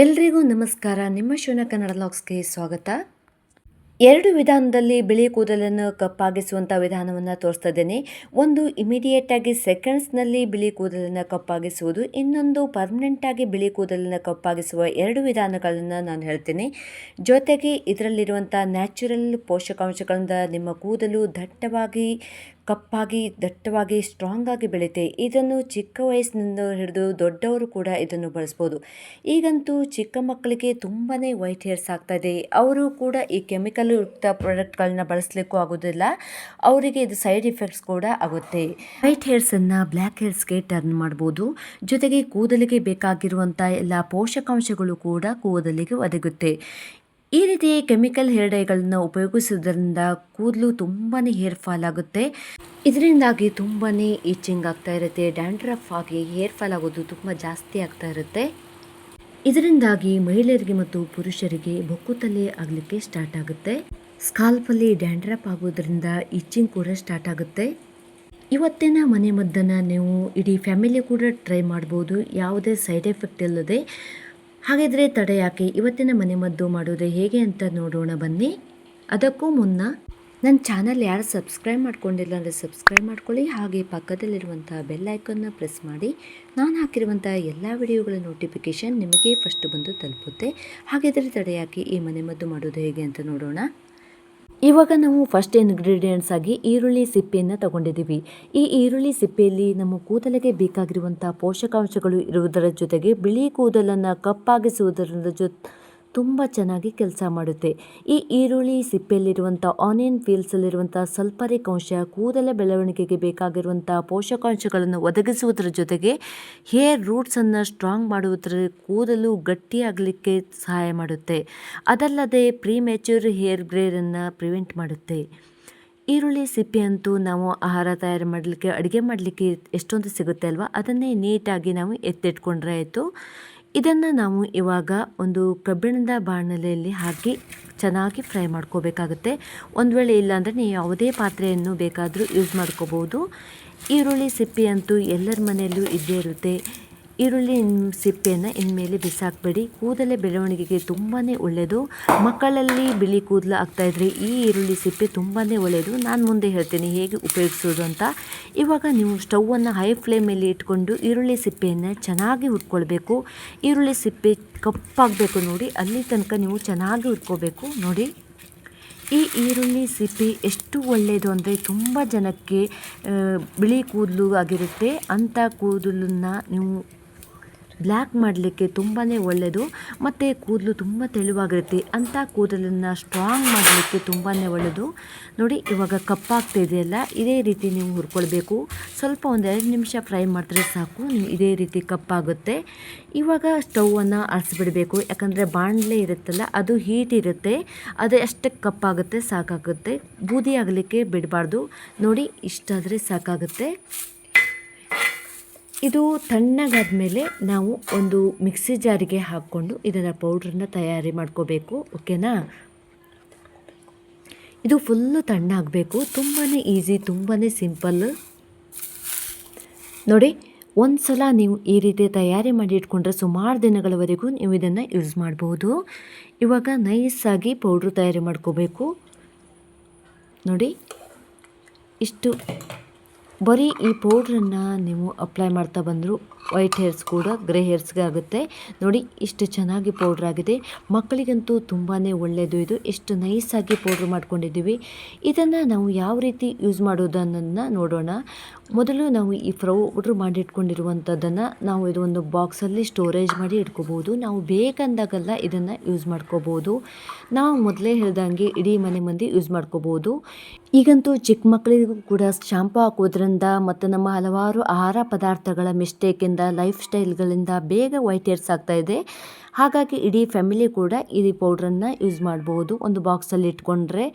ಎಲ್ರಿಗೂ ನಮಸ್ಕಾರ. ನಿಮ್ಮ ಶಿವನ ಕನ್ನಡ ಲಾಗ್ಸ್ಗೆ ಸ್ವಾಗತ. 2 ವಿಧಾನದಲ್ಲಿ ಬಿಳಿ ಕೂದಲನ್ನು ಕಪ್ಪಾಗಿಸುವಂಥ ವಿಧಾನವನ್ನು ತೋರಿಸ್ತಾ ಇದ್ದೇನೆ. ಒಂದು ಇಮಿಡಿಯೇಟಾಗಿ ಸೆಕೆಂಡ್ಸ್ನಲ್ಲಿ ಬಿಳಿ ಕೂದಲನ್ನು ಕಪ್ಪಾಗಿಸುವುದು, ಇನ್ನೊಂದು ಪರ್ಮನೆಂಟಾಗಿ ಬಿಳಿ ಕೂದಲನ್ನು ಕಪ್ಪಾಗಿಸುವ 2 ವಿಧಾನಗಳನ್ನು ನಾನು ಹೇಳ್ತೀನಿ. ಜೊತೆಗೆ ಇದರಲ್ಲಿರುವಂಥ ನ್ಯಾಚುರಲ್ ಪೋಷಕಾಂಶಗಳಿಂದ ನಿಮ್ಮ ಕೂದಲು ದಟ್ಟವಾಗಿ ಸ್ಟ್ರಾಂಗ್ ಆಗಿ ಬೆಳೆಯುತ್ತೆ. ಇದನ್ನು ಚಿಕ್ಕ ವಯಸ್ಸಿನಿಂದ ಹಿಡಿದು ದೊಡ್ಡವರು ಕೂಡ ಇದನ್ನು ಬಳಸ್ಬೋದು. ಈಗಂತೂ ಚಿಕ್ಕ ಮಕ್ಕಳಿಗೆ ತುಂಬಾ ವೈಟ್ ಹೇರ್ಸ್ ಆಗ್ತಾ ಇದೆ. ಅವರು ಕೂಡ ಈ ಕೆಮಿಕಲ್ ಯುಕ್ತ ಪ್ರಾಡಕ್ಟ್ಗಳನ್ನ ಬಳಸಲಿಕ್ಕೂ ಆಗೋದಿಲ್ಲ. ಅವರಿಗೆ ಇದು ಸೈಡ್ ಎಫೆಕ್ಟ್ಸ್ ಕೂಡ ಆಗುತ್ತೆ. ವೈಟ್ ಹೇರ್ಸನ್ನು ಬ್ಲ್ಯಾಕ್ ಹೇರ್ಸ್ಗೆ ಟರ್ನ್ ಮಾಡ್ಬೋದು. ಜೊತೆಗೆ ಕೂದಲಿಗೆ ಬೇಕಾಗಿರುವಂಥ ಎಲ್ಲ ಪೋಷಕಾಂಶಗಳು ಕೂಡ ಕೂದಲಿಗೆ ಒದಗುತ್ತೆ. ಈ ರೀತಿ ಕೆಮಿಕಲ್ ಹೇರ್ ಡೈಗಳನ್ನು ಉಪಯೋಗಿಸುವುದರಿಂದ ಕೂದಲು ತುಂಬಾ ಹೇರ್ ಫಾಲ್ ಆಗುತ್ತೆ. ಇದರಿಂದಾಗಿ ತುಂಬಾ ಈಚಿಂಗ್ ಆಗ್ತಾ ಇರುತ್ತೆ. ಡ್ಯಾಂಡ್ರಫ್ ಆಗಿ ಹೇರ್ ಫಾಲ್ ಆಗೋದು ತುಂಬ ಜಾಸ್ತಿ ಆಗ್ತಾ ಇರುತ್ತೆ. ಇದರಿಂದಾಗಿ ಮಹಿಳೆಯರಿಗೆ ಮತ್ತು ಪುರುಷರಿಗೆ ಬೊಕ್ಕುತಲೆ ಆಗಲಿಕ್ಕೆ ಸ್ಟಾರ್ಟ್ ಆಗುತ್ತೆ. ಸ್ಕಾಲ್ಪಲ್ಲಿ ಡ್ಯಾಂಡ್ರಫ್ ಆಗೋದ್ರಿಂದ ಈಚಿಂಗ್ ಕೂಡ ಸ್ಟಾರ್ಟ್ ಆಗುತ್ತೆ. ಇವತ್ತಿನ ಮನೆಮದ್ದನ್ನು ನೀವು ಇಡೀ ಫ್ಯಾಮಿಲಿ ಕೂಡ ಟ್ರೈ ಮಾಡ್ಬೋದು, ಯಾವುದೇ ಸೈಡ್ ಎಫೆಕ್ಟ್ ಇಲ್ಲದೆ. ಹಾಗಿದ್ರೆ ತಡ ಯಾಕೆ, ಇವತ್ತಿನ ಮನೆಮದ್ದು ಮಾಡೋದು ಹೇಗೆ ಅಂತ ನೋಡೋಣ ಬನ್ನಿ. ಅದಕ್ಕೂ ಮುನ್ನ ನನ್ನ ಚಾನಲ್ ಯಾರು ಸಬ್ಸ್ಕ್ರೈಬ್ ಮಾಡ್ಕೊಂಡಿಲ್ಲ ಅಂದರೆ ಸಬ್ಸ್ಕ್ರೈಬ್ ಮಾಡ್ಕೊಳ್ಳಿ. ಹಾಗೆ ಪಕ್ಕದಲ್ಲಿರುವಂಥ ಬೆಲ್ ಐಕನ್ನ ಪ್ರೆಸ್ ಮಾಡಿ. ನಾನು ಹಾಕಿರುವಂಥ ಎಲ್ಲ ವಿಡಿಯೋಗಳ ನೋಟಿಫಿಕೇಷನ್ ನಿಮಗೆ ಫಸ್ಟ್ ಬಂದು ತಲುಪುತ್ತೆ. ಹಾಗಿದ್ರೆ ತಡ ಯಾಕೆ, ಈ ಮನೆಮದ್ದು ಮಾಡೋದು ಹೇಗೆ ಅಂತ ನೋಡೋಣ. ಇವಾಗ ನಾವು ಫಸ್ಟ್ ಇಂಗ್ರೀಡಿಯೆಂಟ್ಸ್ ಆಗಿ ಈರುಳ್ಳಿ ಸಿಪ್ಪೆಯನ್ನು ತಗೊಂಡಿದ್ದೀವಿ. ಈ ಈರುಳ್ಳಿ ಸಿಪ್ಪೆಯಲ್ಲಿ ನಮ್ಮ ಕೂದಲಿಗೆ ಬೇಕಾಗಿರುವಂಥ ಪೋಷಕಾಂಶಗಳು ಇರುವುದರ ಜೊತೆಗೆ ಬಿಳಿ ಕೂದಲನ್ನು ಕಪ್ಪಾಗಿಸುವುದರ ತುಂಬ ಚೆನ್ನಾಗಿ ಕೆಲಸ ಮಾಡುತ್ತೆ. ಈ ಈರುಳ್ಳಿ ಸಿಪ್ಪೆಯಲ್ಲಿರುವಂಥ ಆನಿಯನ್ ಪೀಲ್ಸಲ್ಲಿರುವಂಥ ಸಲ್ಫರಿಕ್ ಅಂಶ ಕೂದಲ ಬೆಳವಣಿಗೆಗೆ ಬೇಕಾಗಿರುವಂಥ ಪೋಷಕಾಂಶಗಳನ್ನು ಒದಗಿಸುವುದರ ಜೊತೆಗೆ ಹೇರ್ ರೂಟ್ಸನ್ನು ಸ್ಟ್ರಾಂಗ್ ಮಾಡುವುದರ ಕೂದಲು ಗಟ್ಟಿಯಾಗಲಿಕ್ಕೆ ಸಹಾಯ ಮಾಡುತ್ತೆ. ಅದಲ್ಲದೆ ಪ್ರೀಮ್ಯಾಚ್ಯೂರ್ ಹೇರ್ ಗ್ರೇಯನ್ನು ಪ್ರಿವೆಂಟ್ ಮಾಡುತ್ತೆ. ಈರುಳ್ಳಿ ಸಿಪ್ಪೆ ಅಂತೂ ನಾವು ಆಹಾರ ತಯಾರು ಮಾಡಲಿಕ್ಕೆ, ಅಡುಗೆ ಮಾಡಲಿಕ್ಕೆ ಎಷ್ಟೊಂದು ಸಿಗುತ್ತೆ ಅಲ್ವಾ, ಅದನ್ನೇ ನೀಟಾಗಿ ನಾವು ಎತ್ತಿಟ್ಕೊಂಡ್ರೆ ಆಯಿತು. ಇದನ್ನು ನಾವು ಇವಾಗ ಒಂದು ಕಬ್ಬಿಣದ ಬಾಣಲೆಯಲ್ಲಿ ಹಾಕಿ ಚೆನ್ನಾಗಿ ಫ್ರೈ ಮಾಡ್ಕೋಬೇಕಾಗುತ್ತೆ. ಒಂದು ವೇಳೆ ಇಲ್ಲಾಂದರೆ ನೀವು ಯಾವುದೇ ಪಾತ್ರೆಯನ್ನು ಬೇಕಾದರೂ ಯೂಸ್ ಮಾಡ್ಕೋಬೋದು. ಈರುಳ್ಳಿ ಸಿಪ್ಪೆ ಅಂತೂ ಎಲ್ಲರ ಮನೆಯಲ್ಲೂ ಇದ್ದೇ ಇರುತ್ತೆ. ಈರುಳ್ಳಿ ಸಿಪ್ಪೆಯನ್ನು ಇನ್ಮೇಲೆ ಬಿಸಾಕಬೇಡಿ. ಕೂದಲ ಬೆಳವಣಿಗೆಗೆ ತುಂಬಾ ಒಳ್ಳೆಯದು. ಮಕ್ಕಳಲ್ಲಿ ಬಿಳಿ ಕೂದಲು ಆಗ್ತಾಯಿದ್ರೆ ಈ ಈರುಳ್ಳಿ ಸಿಪ್ಪೆ ತುಂಬಾ ಒಳ್ಳೆಯದು. ನಾನು ಮುಂದೆ ಹೇಳ್ತೀನಿ ಹೇಗೆ ಉಪಯೋಗಿಸೋದು ಅಂತ. ಇವಾಗ ನೀವು ಸ್ಟೌವನ್ನು ಹೈ ಫ್ಲೇಮಲ್ಲಿ ಇಟ್ಕೊಂಡು ಈರುಳ್ಳಿ ಸಿಪ್ಪೆಯನ್ನು ಚೆನ್ನಾಗಿ ಹುರ್ಕೊಳ್ಬೇಕು. ಈರುಳ್ಳಿ ಸಿಪ್ಪೆ ಕಪ್ಪಾಗಬೇಕು ನೋಡಿ, ಅಲ್ಲಿ ತನಕ ನೀವು ಚೆನ್ನಾಗಿ ಹುರ್ಕೋಬೇಕು. ನೋಡಿ, ಈ ಈರುಳ್ಳಿ ಸಿಪ್ಪೆ ಎಷ್ಟು ಒಳ್ಳೆಯದು ಅಂದರೆ ತುಂಬ ಜನಕ್ಕೆ ಬಿಳಿ ಕೂದಲು ಆಗಿರುತ್ತೆ. ಅಂಥ ಕೂದಲನ್ನು ನೀವು ಬ್ಲ್ಯಾಕ್ ಮಾಡಲಿಕ್ಕೆ ತುಂಬಾ ಒಳ್ಳೆಯದು. ಮತ್ತು ಕೂದಲು ತುಂಬ ತೆಳುವಾಗಿರುತ್ತೆ. ಅಂಥ ಕೂದಲನ್ನು ಸ್ಟ್ರಾಂಗ್ ಮಾಡಲಿಕ್ಕೆ ತುಂಬಾ ಒಳ್ಳೆಯದು. ನೋಡಿ, ಇವಾಗ ಕಪ್ಪಾಗ್ತಿದೆಯಲ್ಲ, ಇದೇ ರೀತಿ ನೀವು ಹುರ್ಕೊಳ್ಬೇಕು. ಸ್ವಲ್ಪ ಒಂದು 2 ನಿಮಿಷ ಫ್ರೈ ಮಾಡಿದ್ರೆ ಸಾಕು, ನೀವು ಇದೇ ರೀತಿ ಕಪ್ಪಾಗುತ್ತೆ. ಇವಾಗ ಸ್ಟೌವನ್ನು ಆರಿಸಿಬಿಡಬೇಕು. ಯಾಕಂದರೆ ಬಾಣಲೆ ಇರುತ್ತಲ್ಲ, ಅದು ಹೀಟ್ ಇರುತ್ತೆ. ಅದು ಅಷ್ಟಕ್ಕೆ ಕಪ್ಪಾಗುತ್ತೆ, ಸಾಕಾಗುತ್ತೆ. ಬೂದಿ ಆಗಲಿಕ್ಕೆ ಬಿಡಬಾರ್ದು. ನೋಡಿ, ಇಷ್ಟಾದರೆ ಸಾಕಾಗುತ್ತೆ. ಇದು ತಣ್ಣಗಾದ ಮೇಲೆ ನಾವು ಒಂದು ಮಿಕ್ಸಿ ಜಾರಿಗೆ ಹಾಕ್ಕೊಂಡು ಇದರ ಪೌಡ್ರನ್ನ ತಯಾರಿ ಮಾಡ್ಕೋಬೇಕು. ಓಕೆನಾ? ಇದು ಫುಲ್ಲು ತಣ್ಣಾಗಬೇಕು. ತುಂಬಾ ಈಸಿ, ತುಂಬಾ ಸಿಂಪಲ್. ನೋಡಿ, ಒಂದು ಸಲ ನೀವು ಈ ರೀತಿ ತಯಾರಿ ಮಾಡಿ ಇಟ್ಕೊಂಡ್ರೆ ಸುಮಾರು ದಿನಗಳವರೆಗೂ ನೀವು ಇದನ್ನು ಯೂಸ್ ಮಾಡ್ಬೋದು. ಇವಾಗ ನೈಸಾಗಿ ಪೌಡ್ರು ತಯಾರಿ ಮಾಡ್ಕೋಬೇಕು. ನೋಡಿ, ಇಷ್ಟು ಬರೀ ಈ ಪೌಡ್ರನ್ನು ನೀವು ಅಪ್ಲೈ ಮಾಡ್ತಾ ಬಂದರೂ ವೈಟ್ ಹೇರ್ಸ್ ಕೂಡ ಗ್ರೇ ಹೇರ್ಸ್ಗೆ ಆಗುತ್ತೆ. ನೋಡಿ, ಇಷ್ಟು ಚೆನ್ನಾಗಿ ಪೌಡ್ರ್ ಆಗಿದೆ. ಮಕ್ಕಳಿಗಂತೂ ತುಂಬಾ ಒಳ್ಳೆಯದು. ಇದು ಎಷ್ಟು ನೈಸಾಗಿ ಪೌಡ್ರ್ ಮಾಡ್ಕೊಂಡಿದ್ದೀವಿ. ಇದನ್ನು ನಾವು ಯಾವ ರೀತಿ ಯೂಸ್ ಮಾಡೋದನ್ನು ನೋಡೋಣ. ಮೊದಲು ನಾವು ಈ ಪೌಡ್ರ್ ಮಾಡಿಟ್ಕೊಂಡಿರುವಂಥದ್ದನ್ನು ನಾವು ಇದು ಒಂದು ಬಾಕ್ಸಲ್ಲಿ ಸ್ಟೋರೇಜ್ ಮಾಡಿ ಇಟ್ಕೋಬೋದು. ನಾವು ಬೇಕಂದಾಗೆಲ್ಲ ಇದನ್ನು ಯೂಸ್ ಮಾಡ್ಕೋಬೋದು. ನಾವು ಮೊದಲೇ ಹೇಳ್ದಂಗೆ ಇಡೀ ಮನೆ ಮಂದಿ ಯೂಸ್ ಮಾಡ್ಕೋಬೋದು. ಈಗಂತೂ ಚಿಕ್ಕ ಮಕ್ಕಳಿಗೂ ಕೂಡ ಶಾಂಪು ಹಾಕೋದ್ರಿಂದ ಮತ್ತು ನಮ್ಮ ಹಲವಾರು ಆಹಾರ ಪದಾರ್ಥಗಳ ಮಿಸ್ಟೇಕಿಂದ, ಲೈಫ್ ಸ್ಟೈಲ್ಗಳಿಂದ ಬೇಗ ವೈಟ್ ಹೇರ್ಸ್ ಆಗ್ತಾ ಇದೆ. ಹಾಗಾಗಿ ಇಡೀ ಫ್ಯಾಮಿಲಿ ಕೂಡ ಈ ಪೌಡ್ರನ್ನು ಯೂಸ್ ಮಾಡ್ಬೋದು. ಒಂದು ಬಾಕ್ಸಲ್ಲಿ ಇಟ್ಕೊಂಡ್ರೆ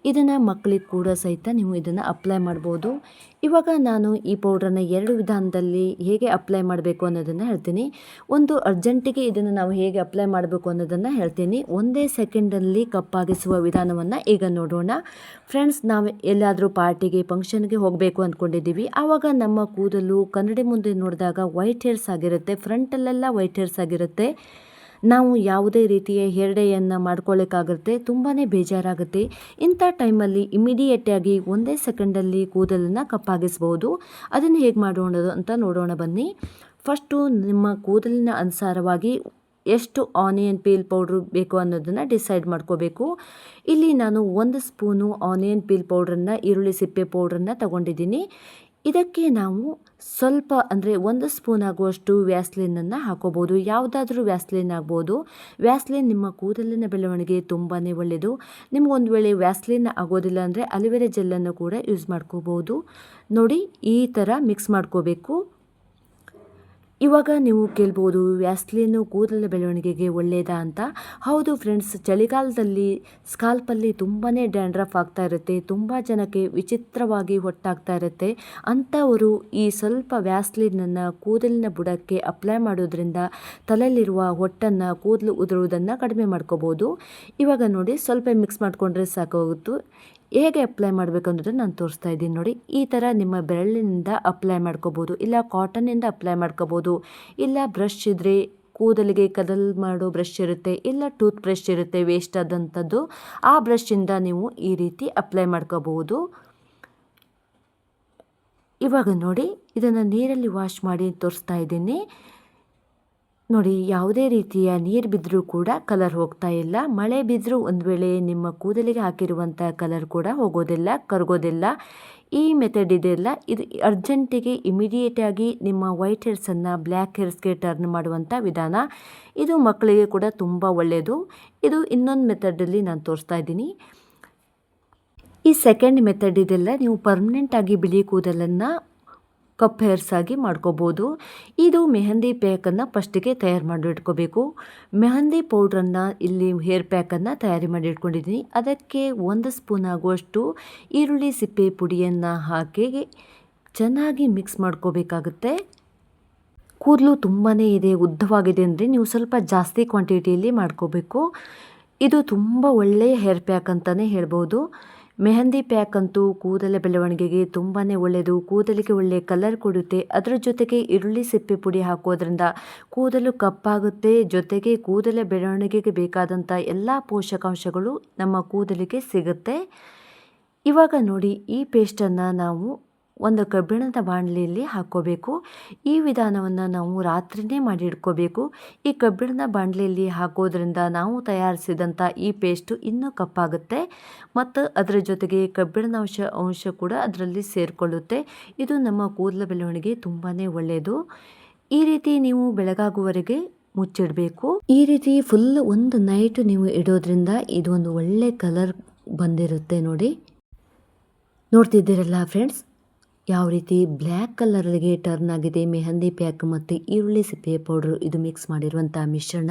ಇದನ್ನು ಮಕ್ಕಳಿಗೆ ಕೂಡ ಸಹಿತ ನೀವು ಇದನ್ನು ಅಪ್ಲೈ ಮಾಡ್ಬೋದು. ಇವಾಗ ನಾನು ಈ ಪೌಡ್ರನ್ನು 2 ವಿಧಾನದಲ್ಲಿ ಹೇಗೆ ಅಪ್ಲೈ ಮಾಡಬೇಕು ಅನ್ನೋದನ್ನು ಹೇಳ್ತೀನಿ. ಒಂದು ಅರ್ಜೆಂಟಿಗೆ ಇದನ್ನು ನಾವು ಹೇಗೆ ಅಪ್ಲೈ ಮಾಡಬೇಕು ಅನ್ನೋದನ್ನು ಹೇಳ್ತೀನಿ. ಒಂದೇ ಸೆಕೆಂಡಲ್ಲಿ ಕಪ್ಪಾಗಿಸುವ ವಿಧಾನವನ್ನು ಈಗ ನೋಡೋಣ. ಫ್ರೆಂಡ್ಸ್, ನಾವು ಎಲ್ಲಾದರೂ ಪಾರ್ಟಿಗೆ, ಫಂಕ್ಷನ್ಗೆ ಹೋಗಬೇಕು ಅಂದ್ಕೊಂಡಿದ್ದೀವಿ. ಆವಾಗ ನಮ್ಮ ಕೂದಲು ಕನ್ನಡಿ ಮುಂದೆ ನೋಡಿದಾಗ ವೈಟ್ ಹೇರ್ಸ್ ಆಗಿರುತ್ತೆ. ಫ್ರಂಟಲ್ಲೆಲ್ಲ ವೈಟ್ ಹೇರ್ಸ್ ಆಗಿರುತ್ತೆ. ನಾವು ಯಾವುದೇ ರೀತಿಯ ಹೇರ್ ಡೈಯನ್ನು ಮಾಡ್ಕೊಳ್ಳೋಕ್ಕಾಗುತ್ತೆ, ತುಂಬಾ ಬೇಜಾರಾಗುತ್ತೆ. ಇಂಥ ಟೈಮಲ್ಲಿ ಇಮಿಡಿಯೇಟಾಗಿ ಒಂದೇ ಸೆಕೆಂಡಲ್ಲಿ ಕೂದಲನ್ನು ಕಪ್ಪಾಗಿಸ್ಬೋದು. ಅದನ್ನು ಹೇಗೆ ಮಾಡೋಣ ಅಂತ ನೋಡೋಣ ಬನ್ನಿ. ಫಸ್ಟು ನಿಮ್ಮ ಕೂದಲಿನ ಅನುಸಾರವಾಗಿ ಎಷ್ಟು ಆನಿಯನ್ ಪೀಲ್ ಪೌಡ್ರು ಬೇಕು ಅನ್ನೋದನ್ನು ಡಿಸೈಡ್ ಮಾಡ್ಕೋಬೇಕು. ಇಲ್ಲಿ ನಾನು 1 ಸ್ಪೂನು ಆನಿಯನ್ ಪೀಲ್ ಪೌಡ್ರನ್ನು, ಈರುಳ್ಳಿ ಸಿಪ್ಪೆ ಪೌಡ್ರನ್ನು ತಗೊಂಡಿದ್ದೀನಿ. ಇದಕ್ಕೆ ನಾವು ಸ್ವಲ್ಪ ಅಂದರೆ 1 ಸ್ಪೂನ್ ಆಗುವಷ್ಟು ವ್ಯಾಸ್ಲಿನನ್ನು ಹಾಕೋಬೋದು. ಯಾವುದಾದ್ರೂ ವ್ಯಾಸ್ಲಿನ್ ಆಗ್ಬೋದು. ವ್ಯಾಸ್ಲಿನ್ ನಿಮ್ಮ ಕೂದಲಿನ ಬೆಳವಣಿಗೆ ತುಂಬಾ ಒಳ್ಳೆಯದು. ನಿಮಗೊಂದು ವೇಳೆ ವ್ಯಾಸ್ಲಿನ್ ಆಗೋದಿಲ್ಲ ಅಂದರೆ ಅಲಿವೆರಾ ಜೆಲ್ಲನ್ನು ಕೂಡ ಯೂಸ್ ಮಾಡ್ಕೋಬೋದು. ನೋಡಿ, ಈ ಥರ ಮಿಕ್ಸ್ ಮಾಡ್ಕೋಬೇಕು. ಇವಾಗ ನೀವು ಕೇಳ್ಬೋದು, ವ್ಯಾಸ್ಲಿನು ಕೂದಲ ಬೆಳವಣಿಗೆಗೆ ಒಳ್ಳೆಯದಾ ಅಂತ. ಹೌದು ಫ್ರೆಂಡ್ಸ್, ಚಳಿಗಾಲದಲ್ಲಿ ಸ್ಕಾಲ್ಪಲ್ಲಿ ತುಂಬಾ ಡ್ಯಾಂಡ್ರಫ್ ಆಗ್ತಾ ಇರುತ್ತೆ. ತುಂಬ ಜನಕ್ಕೆ ವಿಚಿತ್ರವಾಗಿ ಹೊಟ್ಟಾಗ್ತಾ ಇರುತ್ತೆ. ಅಂಥವರು ಈ ಸ್ವಲ್ಪ ವ್ಯಾಸ್ಲಿನನ್ನು ಕೂದಲಿನ ಬುಡಕ್ಕೆ ಅಪ್ಲೈ ಮಾಡೋದ್ರಿಂದ ತಲೆಯಲ್ಲಿರುವ ಹೊಟ್ಟನ್ನು, ಕೂದಲು ಉದುರುವುದನ್ನು ಕಡಿಮೆ ಮಾಡ್ಕೋಬೋದು. ಇವಾಗ ನೋಡಿ, ಸ್ವಲ್ಪ ಮಿಕ್ಸ್ ಮಾಡಿಕೊಂಡ್ರೆ ಸಾಕಾಗುತ್ತೆ. ಹೇಗೆ ಅಪ್ಲೈ ಮಾಡಬೇಕು ಅನ್ನೋದನ್ನು ನಾನು ತೋರಿಸ್ತಾ ಇದ್ದೀನಿ ನೋಡಿ. ಈ ಥರ ನಿಮ್ಮ ಬೆರಳಿನಿಂದ ಅಪ್ಲೈ ಮಾಡ್ಕೋಬೋದು, ಇಲ್ಲ ಕಾಟನ್ನಿಂದ ಅಪ್ಲೈ ಮಾಡ್ಕೋಬೋದು, ಇಲ್ಲ ಬ್ರಷ್ ಇದ್ದರೆ ಕೂದಲಿಗೆ ಕದಲ್ ಮಾಡೋ ಬ್ರಷ್ ಇರುತ್ತೆ, ಇಲ್ಲ ಟೂತ್ ಬ್ರಷ್ ಇರುತ್ತೆ ವೇಸ್ಟ್ ಆದಂಥದ್ದು, ಆ ಬ್ರಷಿಂದ ನೀವು ಈ ರೀತಿ ಅಪ್ಲೈ ಮಾಡ್ಕೋಬಹುದು. ಇವಾಗ ನೋಡಿ, ಇದನ್ನು ನೀರಲ್ಲಿ ವಾಶ್ ಮಾಡಿ ತೋರಿಸ್ತಾ ಇದ್ದೀನಿ ನೋಡಿ. ಯಾವುದೇ ರೀತಿಯ ನೀರು ಬಿದ್ದರೂ ಕೂಡ ಕಲರ್ ಹೋಗ್ತಾ ಇಲ್ಲ. ಮಳೆ ಬಿದ್ದರೂ ಒಂದು ವೇಳೆ ನಿಮ್ಮ ಕೂದಲಿಗೆ ಹಾಕಿರುವಂಥ ಕಲರ್ ಕೂಡ ಹೋಗೋದಿಲ್ಲ, ಕರಗೋದಿಲ್ಲ. ಈ ಮೆಥಡ್ ಇದೆಯಲ್ಲ, ಇದು ಅರ್ಜೆಂಟಿಗೆ ಇಮಿಡಿಯೇಟಾಗಿ ನಿಮ್ಮ ವೈಟ್ ಹೇರ್ಸನ್ನು ಬ್ಲ್ಯಾಕ್ ಹೇರ್ಸ್ಗೆ ಟರ್ನ್ ಮಾಡುವಂಥ ವಿಧಾನ. ಇದು ಮಕ್ಕಳಿಗೆ ಕೂಡ ತುಂಬ ಒಳ್ಳೆಯದು. ಇದು ಇನ್ನೊಂದು ಮೆಥಡಲ್ಲಿ ನಾನು ತೋರಿಸ್ತಾ ಇದ್ದೀನಿ. ಈ ಸೆಕೆಂಡ್ ಮೆಥಡ್ ಇದೆಲ್ಲ, ನೀವು ಪರ್ಮನೆಂಟಾಗಿ ಬಿಳಿ ಕೂದಲನ್ನು ಕಪ್ ಹೇರ್ಸ್ ಆಗಿ ಮಾಡ್ಕೋಬೋದು. ಇದು ಮೆಹಂದಿ ಪ್ಯಾಕನ್ನು ಫಸ್ಟಿಗೆ ತಯಾರು ಮಾಡಿ ಇಟ್ಕೋಬೇಕು. ಮೆಹಂದಿ ಪೌಡ್ರನ್ನು ಇಲ್ಲಿ ಹೇರ್ ಪ್ಯಾಕನ್ನು ತಯಾರಿ ಮಾಡಿ ಇಟ್ಕೊಂಡಿದ್ದೀನಿ. ಅದಕ್ಕೆ 1 ಸ್ಪೂನ್ ಆಗುವಷ್ಟು ಈರುಳ್ಳಿ ಸಿಪ್ಪೆ ಪುಡಿಯನ್ನು ಹಾಕಿ ಚೆನ್ನಾಗಿ ಮಿಕ್ಸ್ ಮಾಡ್ಕೋಬೇಕಾಗುತ್ತೆ. ಕೂದಲು ತುಂಬಾ ಇದೆ, ಉದ್ದವಾಗಿದೆ ಅಂದರೆ ನೀವು ಸ್ವಲ್ಪ ಜಾಸ್ತಿ ಕ್ವಾಂಟಿಟಿಯಲ್ಲಿ ಮಾಡ್ಕೋಬೇಕು. ಇದು ತುಂಬ ಒಳ್ಳೆಯ ಹೇರ್ ಪ್ಯಾಕ್ ಅಂತಲೇ ಹೇಳ್ಬೋದು. ಮೆಹಂದಿ ಪ್ಯಾಕ್ ಅಂತೂ ಕೂದಲ ಬೆಳವಣಿಗೆಗೆ ತುಂಬಾ ಒಳ್ಳೆಯದು. ಕೂದಲಿಗೆ ಒಳ್ಳೆಯ ಕಲರ್ ಕೊಡುತ್ತೆ. ಅದರ ಜೊತೆಗೆ ಈರುಳ್ಳಿ ಸಿಪ್ಪೆ ಪುಡಿ ಹಾಕೋದ್ರಿಂದ ಕೂದಲು ಕಪ್ಪಾಗುತ್ತೆ. ಜೊತೆಗೆ ಕೂದಲ ಬೆಳವಣಿಗೆಗೆ ಬೇಕಾದಂಥ ಎಲ್ಲ ಪೋಷಕಾಂಶಗಳು ನಮ್ಮ ಕೂದಲಿಗೆ ಸಿಗುತ್ತೆ. ಇವಾಗ ನೋಡಿ, ಈ ಪೇಸ್ಟನ್ನು ನಾವು ಒಂದು ಕಬ್ಬಿಣದ ಬಾಣಲೆಯಲ್ಲಿ ಹಾಕ್ಕೋಬೇಕು. ಈ ವಿಧಾನವನ್ನು ನಾವು ರಾತ್ರಿಯೇ ಮಾಡಿ ಇಟ್ಕೋಬೇಕು. ಈ ಕಬ್ಬಿಣದ ಬಾಣಲೆಯಲ್ಲಿ ಹಾಕೋದ್ರಿಂದ ನಾವು ತಯಾರಿಸಿದಂಥ ಈ ಪೇಸ್ಟು ಇನ್ನೂ ಕಪ್ಪಾಗುತ್ತೆ ಮತ್ತು ಅದರ ಜೊತೆಗೆ ಕಬ್ಬಿಣದ ಅಂಶ ಕೂಡ ಅದರಲ್ಲಿ ಸೇರಿಕೊಳ್ಳುತ್ತೆ. ಇದು ನಮ್ಮ ಕೂದಲ ಬೆಳವಣಿಗೆ ತುಂಬಾ ಒಳ್ಳೆಯದು. ಈ ರೀತಿ ನೀವು ಬೆಳಗಾಗುವವರೆಗೆ ಮುಚ್ಚಿಡಬೇಕು. ಈ ರೀತಿ ಫುಲ್ ಒಂದು ನೈಟ್ ನೀವು ಇಡೋದ್ರಿಂದ ಇದೊಂದು ಒಳ್ಳೆ ಕಲರ್ ಬಂದಿರುತ್ತೆ ನೋಡಿ. ನೋಡ್ತಿದ್ದೀರಲ್ಲ ಫ್ರೆಂಡ್ಸ್, ಯಾವ ರೀತಿ ಬ್ಲ್ಯಾಕ್ ಕಲರ್ಗೆ ಟರ್ನ್ ಆಗಿದೆ ಮೆಹಂದಿ ಪ್ಯಾಕ್ ಮತ್ತು ಈರುಳ್ಳಿ ಸಿಪ್ಪೆ ಪೌಡ್ರು ಇದು ಮಿಕ್ಸ್ ಮಾಡಿರುವಂಥ ಮಿಶ್ರಣ.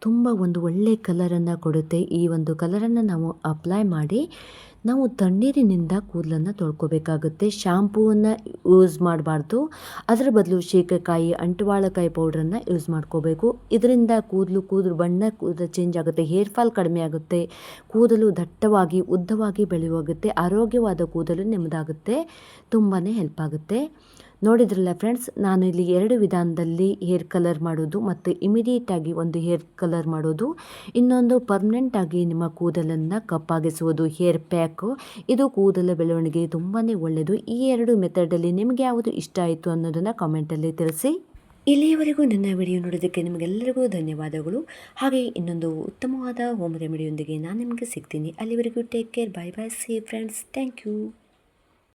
ತುಂಬ ಒಂದು ಒಳ್ಳೆಯ ಕಲರನ್ನು ಕೊಡುತ್ತೆ. ಈ ಒಂದು ಕಲರನ್ನು ನಾವು ಅಪ್ಲೈ ಮಾಡಿ ನಾವು ತಣ್ಣೀರಿನಿಂದ ಕೂದಲನ್ನು ತೊಳ್ಕೊಬೇಕಾಗುತ್ತೆ. ಶಾಂಪೂವನ್ನು ಯೂಸ್ ಮಾಡಬಾರ್ದು. ಅದರ ಬದಲು ಶೇಖಕಾಯಿ, ಅಂಟುವಾಳಕಾಯಿ ಪೌಡ್ರನ್ನು ಯೂಸ್ ಮಾಡ್ಕೋಬೇಕು. ಇದರಿಂದ ಕೂದಲು ಬಣ್ಣ ಚೇಂಜ್ ಆಗುತ್ತೆ, ಹೇರ್ ಫಾಲ್ ಕಡಿಮೆ ಆಗುತ್ತೆ, ಕೂದಲು ದಟ್ಟವಾಗಿ ಉದ್ದವಾಗಿ ಬೆಳೆಯುವಾಗುತ್ತೆ, ಆರೋಗ್ಯವಾದ ಕೂದಲು ನಿಮ್ಮದಾಗುತ್ತೆ, ತುಂಬಾ ಹೆಲ್ಪ್ ಆಗುತ್ತೆ. ನೋಡಿದ್ರಲ್ಲ ಫ್ರೆಂಡ್ಸ್, ನಾನು ಇಲ್ಲಿ 2 ವಿಧಾನದಲ್ಲಿ ಹೇರ್ ಕಲರ್ ಮಾಡೋದು ಮತ್ತು ಇಮಿಡಿಯೇಟಾಗಿ ಒಂದು ಹೇರ್ ಕಲರ್ ಮಾಡೋದು, ಇನ್ನೊಂದು ಪರ್ಮನೆಂಟಾಗಿ ನಿಮ್ಮ ಕೂದಲನ್ನು ಕಪ್ಪಾಗಿಸುವುದು ಹೇರ್ ಪ್ಯಾಕು. ಇದು ಕೂದಲ ಬೆಳವಣಿಗೆ ತುಂಬಾ ಒಳ್ಳೆಯದು. ಈ 2 ಮೆಥಡಲ್ಲಿ ನಿಮಗೆ ಯಾವುದು ಇಷ್ಟ ಆಯಿತು ಅನ್ನೋದನ್ನು ಕಾಮೆಂಟಲ್ಲಿ ತಿಳಿಸಿ. ಇಲ್ಲಿಯವರೆಗೂ ನನ್ನ ವಿಡಿಯೋ ನೋಡೋದಕ್ಕೆ ನಿಮಗೆಲ್ಲರಿಗೂ ಧನ್ಯವಾದಗಳು. ಹಾಗೆ ಇನ್ನೊಂದು ಉತ್ತಮವಾದ ಹೋಮ್ ರೆಮಿಡಿಯೊಂದಿಗೆ ನಾನು ನಿಮಗೆ ಸಿಗ್ತೀನಿ. ಅಲ್ಲಿವರೆಗೂ take care, bye bye, see friends, thank you.